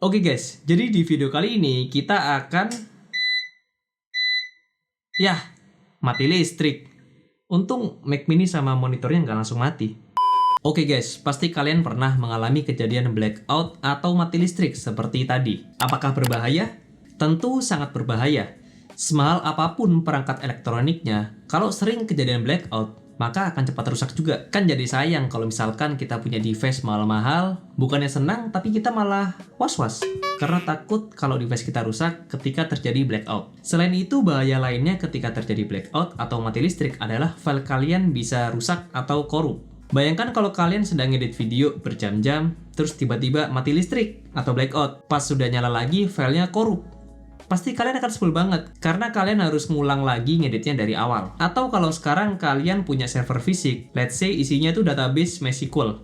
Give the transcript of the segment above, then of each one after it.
Oke guys, jadi di video kali ini kita akan mati listrik. Untung Mac mini sama monitornya nggak langsung mati. Oke guys, pasti kalian pernah mengalami kejadian blackout atau mati listrik seperti tadi. Apakah berbahaya? Tentu sangat berbahaya. Semahal apapun perangkat elektroniknya, kalau sering kejadian blackout, maka akan cepat rusak juga. Kan jadi sayang kalau misalkan kita punya device mahal-mahal, bukannya senang, tapi kita malah was-was. Karena takut kalau device kita rusak ketika terjadi blackout. Selain itu, bahaya lainnya ketika terjadi blackout atau mati listrik adalah file kalian bisa rusak atau korup. Bayangkan kalau kalian sedang ngedit video berjam-jam, terus tiba-tiba mati listrik atau blackout. Pas sudah nyala lagi, filenya korup. Pasti kalian akan sebel banget, karena kalian harus ngulang lagi ngeditnya dari awal. Atau kalau sekarang kalian punya server fisik, let's say isinya itu database MySQL.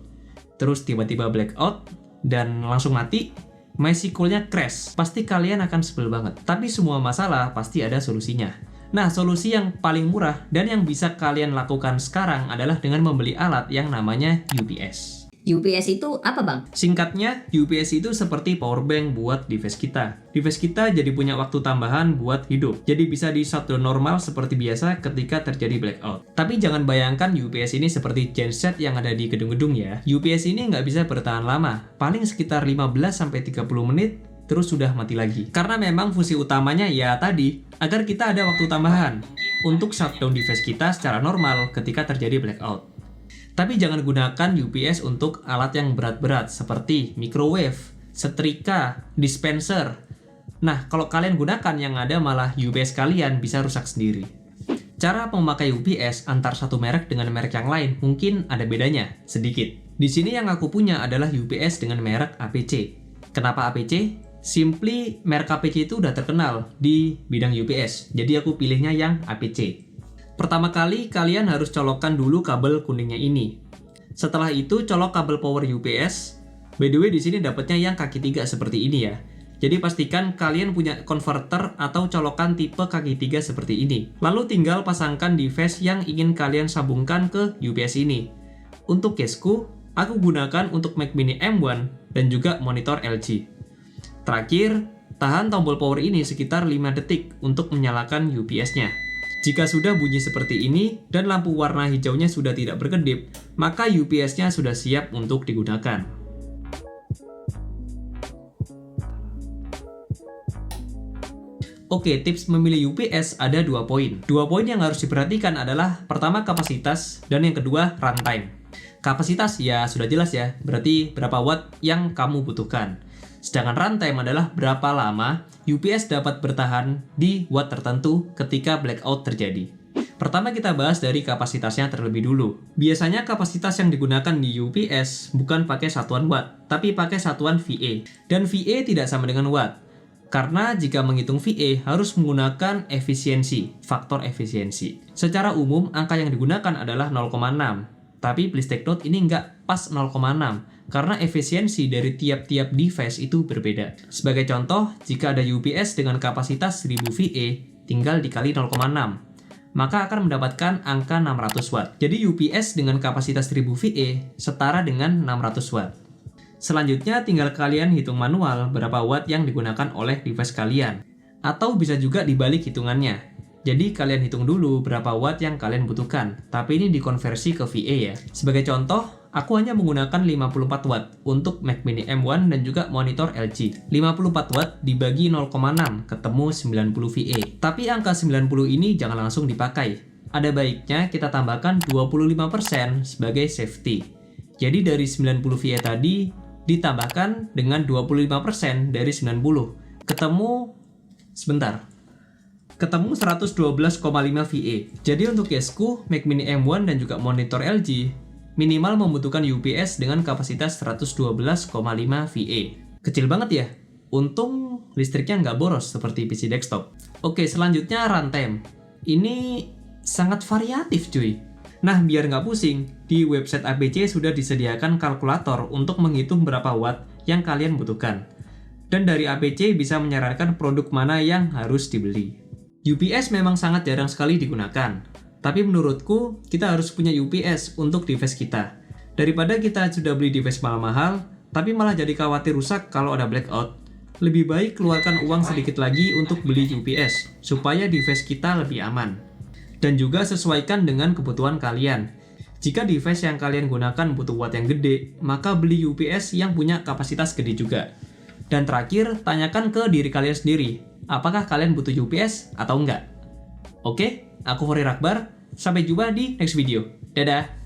Terus tiba-tiba blackout, dan langsung mati, MySQL-nya crash. Pasti kalian akan sebel banget. Tapi semua masalah pasti ada solusinya. Nah, solusi yang paling murah dan yang bisa kalian lakukan sekarang adalah dengan membeli alat yang namanya UPS. UPS itu apa, Bang? Singkatnya, UPS itu seperti powerbank buat device kita. Device kita jadi punya waktu tambahan buat hidup. Jadi bisa di shutdown normal seperti biasa ketika terjadi blackout. Tapi jangan bayangkan UPS ini seperti genset yang ada di gedung-gedung ya. UPS ini nggak bisa bertahan lama. Paling sekitar 15-30 menit, terus sudah mati lagi. Karena memang fungsi utamanya ya tadi, agar kita ada waktu tambahan untuk shutdown device kita secara normal ketika terjadi blackout. Tapi jangan gunakan UPS untuk alat yang berat-berat seperti microwave, setrika, dispenser. Nah, kalau kalian gunakan yang ada malah UPS kalian bisa rusak sendiri. Cara memakai UPS antar satu merek dengan merek yang lain mungkin ada bedanya, sedikit. Di sini yang aku punya adalah UPS dengan merek APC. Kenapa APC? Simply merek APC itu udah terkenal di bidang UPS, jadi aku pilihnya yang APC. Pertama kali, kalian harus colokkan dulu kabel kuningnya ini. Setelah itu, colok kabel power UPS. By the way, di sini dapatnya yang kaki 3 seperti ini ya. Jadi pastikan kalian punya converter atau colokan tipe kaki 3 seperti ini. Lalu tinggal pasangkan device yang ingin kalian sambungkan ke UPS ini. Untuk caseku, aku gunakan untuk Mac mini M1 dan juga monitor LG. Terakhir, tahan tombol power ini sekitar 5 detik untuk menyalakan UPS-nya. Jika sudah bunyi seperti ini dan lampu warna hijaunya sudah tidak berkedip, maka UPS-nya sudah siap untuk digunakan. Oke, tips memilih UPS ada 2 poin. 2 poin yang harus diperhatikan adalah pertama kapasitas dan yang kedua runtime. Kapasitas ya sudah jelas ya, berarti berapa watt yang kamu butuhkan. Sedangkan runtime adalah berapa lama UPS dapat bertahan di watt tertentu ketika blackout terjadi. Pertama kita bahas dari kapasitasnya terlebih dulu. Biasanya kapasitas yang digunakan di UPS bukan pakai satuan watt, tapi pakai satuan VA. Dan VA tidak sama dengan watt. Karena jika menghitung VA harus menggunakan efisiensi, faktor efisiensi. Secara umum angka yang digunakan adalah 0,6. Tapi please take note ini nggak pas 0,6. Karena efisiensi dari tiap-tiap device itu berbeda. Sebagai contoh, jika ada UPS dengan kapasitas 1000 VA, tinggal dikali 0,6, maka akan mendapatkan angka 600 watt. Jadi UPS dengan kapasitas 1000 VA setara dengan 600 watt. Selanjutnya, tinggal kalian hitung manual berapa watt yang digunakan oleh device kalian. Atau bisa juga dibalik hitungannya. Jadi kalian hitung dulu berapa watt yang kalian butuhkan, tapi ini dikonversi ke VA ya. Sebagai contoh, aku hanya menggunakan 54 watt untuk Mac mini M1 dan juga monitor LG. 54 watt dibagi 0,6 ketemu 90 VA. Tapi angka 90 ini jangan langsung dipakai. Ada baiknya kita tambahkan 25% sebagai safety. Jadi dari 90 VA tadi ditambahkan dengan 25% dari 90. Ketemu 112,5 VA. Jadi untuk caseku, Mac mini M1 dan juga monitor LG minimal membutuhkan UPS dengan kapasitas 112,5 VA. Kecil banget ya? Untung listriknya nggak boros seperti PC desktop. Oke, selanjutnya runtime. Ini sangat variatif cuy. Nah, biar nggak pusing, di website APC sudah disediakan kalkulator untuk menghitung berapa watt yang kalian butuhkan. Dan dari APC bisa menyarankan produk mana yang harus dibeli. UPS memang sangat jarang sekali digunakan. Tapi menurutku, kita harus punya UPS untuk device kita. Daripada kita sudah beli device mahal-mahal, tapi malah jadi khawatir rusak kalau ada blackout, Lebih baik keluarkan uang sedikit lagi untuk beli UPS, supaya device kita lebih aman. Dan juga sesuaikan dengan kebutuhan kalian. Jika device yang kalian gunakan butuh watt yang gede, maka beli UPS yang punya kapasitas gede juga. Dan terakhir, tanyakan ke diri kalian sendiri, apakah kalian butuh UPS atau enggak? Oke, aku Fori Rakbar, sampai jumpa di next video. Dadah!